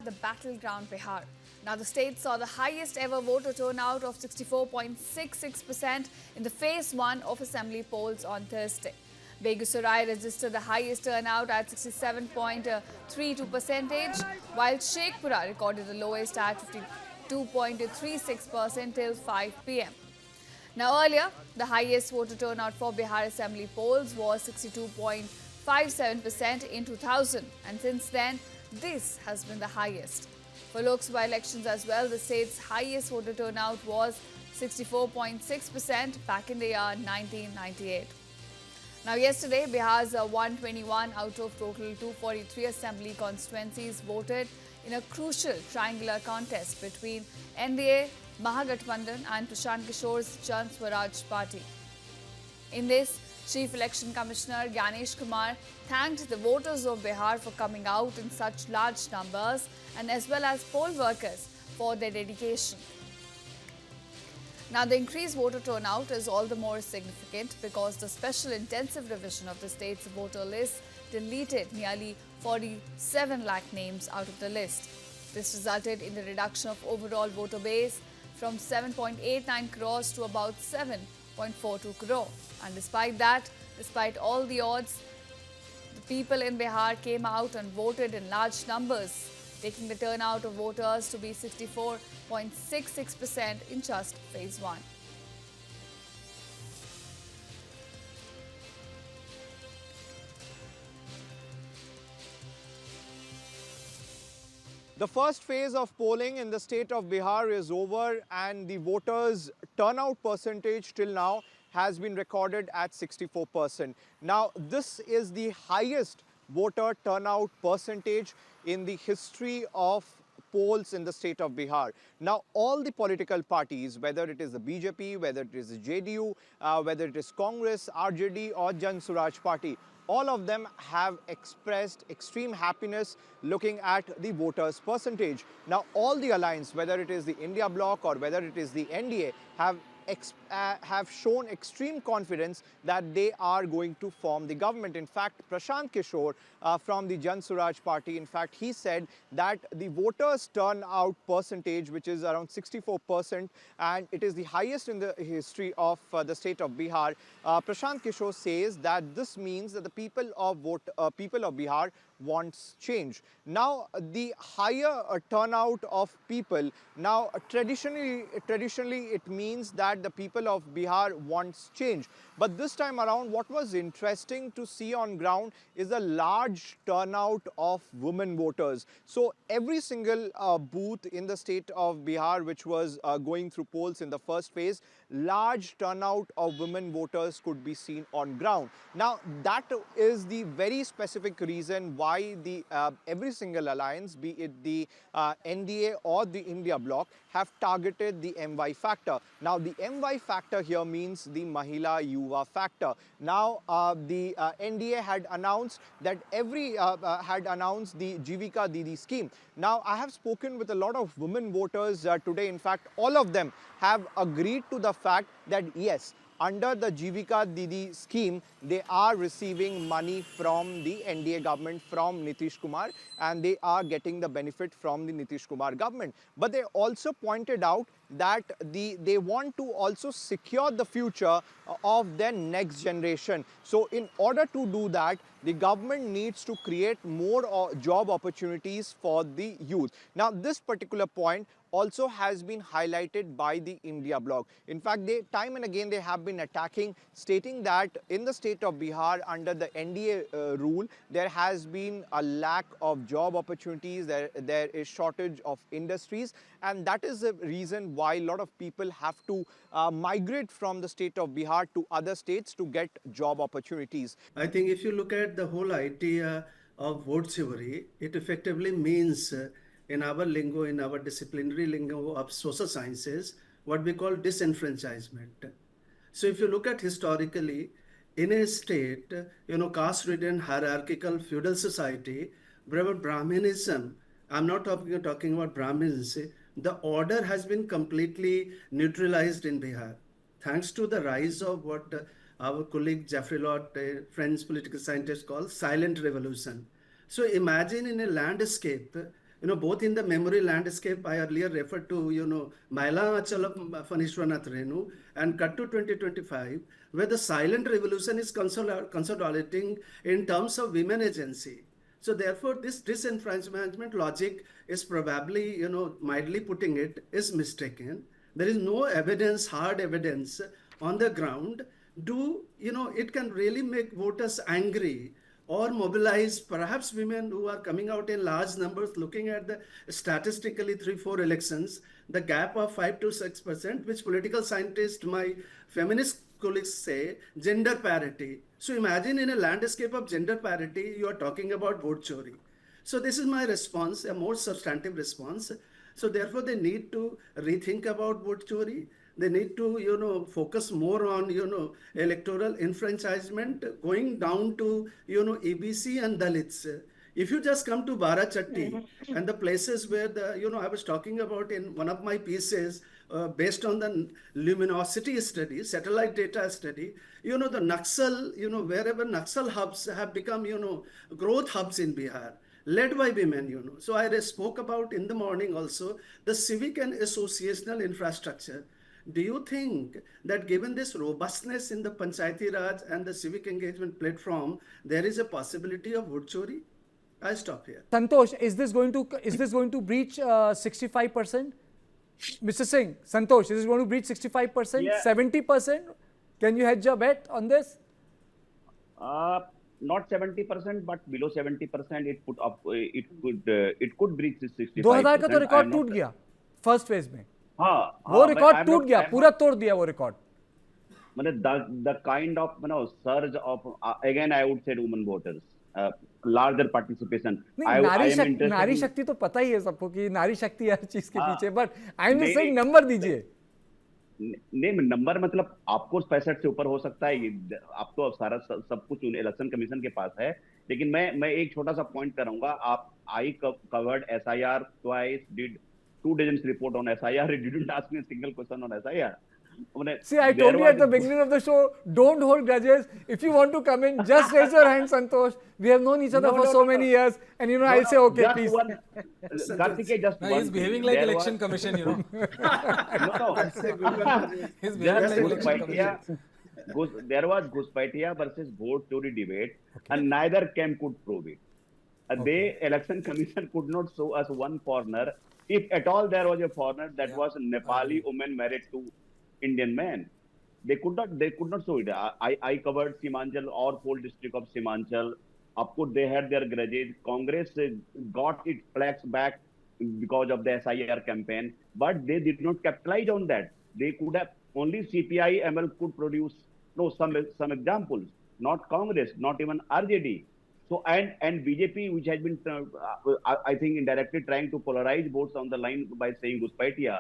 the battleground Bihar. Now, the state saw the highest ever voter turnout of 64.66% in the phase 1 of assembly polls on Thursday. Begusarai registered the highest turnout at 67.32%, while Sheikhpura recorded the lowest at 52.36% till 5 p.m. Now, earlier, the highest voter turnout for Bihar Assembly polls was 62.57% in 2000, and since then, this has been the highest. For Lok Sabha elections as well, the state's highest voter turnout was 64.6% back in the year 1998. Now, yesterday, Bihar's 121 out of total 243 assembly constituencies voted in a crucial triangular contest between NDA, Mahagathbandhan and Prashant Kishore's Jan Swaraj party. In this, Chief Election Commissioner Gyanesh Kumar thanked the voters of Bihar for coming out in such large numbers and as well as poll workers for their dedication. Now, the increased voter turnout is all the more significant because the special intensive revision of the state's voter list deleted nearly 47 lakh names out of the list. This resulted in the reduction of overall voter base from 7.89 crores to about 7.42 crore. And despite that, despite all the odds, the people in Bihar came out and voted in large numbers, taking the turnout of voters to be 64.66% in just phase 1. The first phase of polling in the state of Bihar is over, and the voters' turnout percentage till now has been recorded at 64%. Now, this is the highest voter turnout percentage in the history of polls in the state of Bihar. Now, all the political parties, whether it is the BJP, whether it is the JDU, whether it is Congress, RJD or Jan Swaraj party, all of them have expressed extreme happiness looking at the voters' percentage. Now, all the alliance, whether it is the India Bloc or whether it is the NDA, have shown extreme confidence that they are going to form the government. In fact, Prashant Kishore from the Jan Swaraj party, in fact, he said that the voters' turnout percentage, which is around 64%, and it is the highest in the history of the state of Bihar. Prashant Kishore says that this means that the people of Bihar wants change. Now, the higher turnout of people, now traditionally it means that the people of Bihar wants change. But this time around, what was interesting to see on ground is a large turnout of women voters. So every single booth in the state of Bihar which was going through polls in the first phase, large turnout of women voters could be seen on ground. Now, that is the very specific reason why the every single alliance, be it the NDA or the India Bloc, have targeted the MY factor. Now, the MY factor here means the Mahila Yuva factor. Now, the NDA had announced that had announced the Jivika Didi scheme. Now, I have spoken with a lot of women voters today. In fact, all of them have agreed to the fact that yes, under the Jivika Didi scheme, they are receiving money from the NDA government, from Nitish Kumar, and they are getting the benefit from the Nitish Kumar government. But they also pointed out that they want to also secure the future of their next generation. So in order to do that, the government needs to create more job opportunities for the youth. Now, this particular point also has been highlighted by the India Bloc. In fact, time and again they have been attacking, stating that in the state of Bihar under the NDA rule, there has been a lack of job opportunities, there is shortage of industries, and that is the reason why a lot of people have to migrate from the state of Bihar to other states to get job opportunities. I think if you look at the whole idea of vote chivalry, it effectively means in our lingo, in our disciplinary lingo of social sciences, what we call disenfranchisement. So if you look at historically, in a state, caste-ridden hierarchical feudal society, wherever Brahminism, I'm not talking about Brahmins, the order has been completely neutralized in Bihar. Thanks to the rise of what our colleague Jeffrey Lott, a French political scientist, calls silent revolution. So imagine in a landscape both in the memory landscape I earlier referred to, Maila Achalam Fanishwanath Renu, and cut to 2025, where the silent revolution is consolidating in terms of women agency. So therefore, this disenfranchisement logic is probably, mildly putting it, is mistaken. There is no evidence, hard evidence on the ground. It can really make voters angry or mobilize perhaps women who are coming out in large numbers, looking at the statistically 3-4 elections, the gap of 5 to 6%, which political scientists, my feminist colleagues say, gender parity. So imagine in a landscape of gender parity, you are talking about vote chori. So this is my response, a more substantive response. So therefore, they need to rethink about vote chori. They need to, focus more on, electoral enfranchisement, going down to, EBC and Dalits. If you just come to Barachatti and the places where I was talking about in one of my pieces, based on the luminosity study, satellite data study, the Naxal, wherever Naxal hubs have become, growth hubs in Bihar, led by women, So I spoke about in the morning also the civic and associational infrastructure. Do you think that given this robustness in the Panchayati Raj and the civic engagement platform, there is a possibility of vote chori? I'll stop here. Santosh, is this going to breach 65%? Mr. Singh, Santosh, is this going to breach 65%? Yeah. 70%? Can you hedge a bet on this? Not 70%, but below 70%. It could breach 65%. 2000 का तो record टूट गया first phase में. हाँ, वो record टूट गया, पूरा तोड़ दिया वो रिकॉर्ड. मतलब the kind of surge of again I would say women voters, larger participation. नारी शक्ति तो पता ही है सबको कि नारी शक्ति हर चीज के पीछे, but I am just saying number दीजिए. नहीं, नंबर मतलब आपको 65 से ऊपर हो सकता है, आप तो सारा सब कुछ इलेक्शन कमीशन के पास है. लेकिन मैं एक छोटा सा पॉइंट करूंगा. I covered SIR twice, did 2 dozen report on SIR. It didn't ask me a single question on SIR. See, I told you at the beginning of the show, don't hold grudges. If you want to come in, just raise your hand, Santosh. We have known each other for so many years, and I'll say, okay, please. Karthikeya, just one. He's behaving like election commission, No. He's behaving like election commission. There was Ghuspatia versus vote chori debate, and neither camp could prove it. The election commission could not show us one foreigner. If at all there was a foreigner, that was a Nepali woman married to Indian man. They could not show it. I covered Simanchal, or whole district of Simanchal. Of course, they had their grudges. Congress got its flags back because of the SIR campaign, but they did not capitalize on that. They could have, only CPI ML could produce some examples, not Congress, not even RJD. So and BJP, which has been I think indirectly trying to polarize votes on the line by saying Ghuspatia.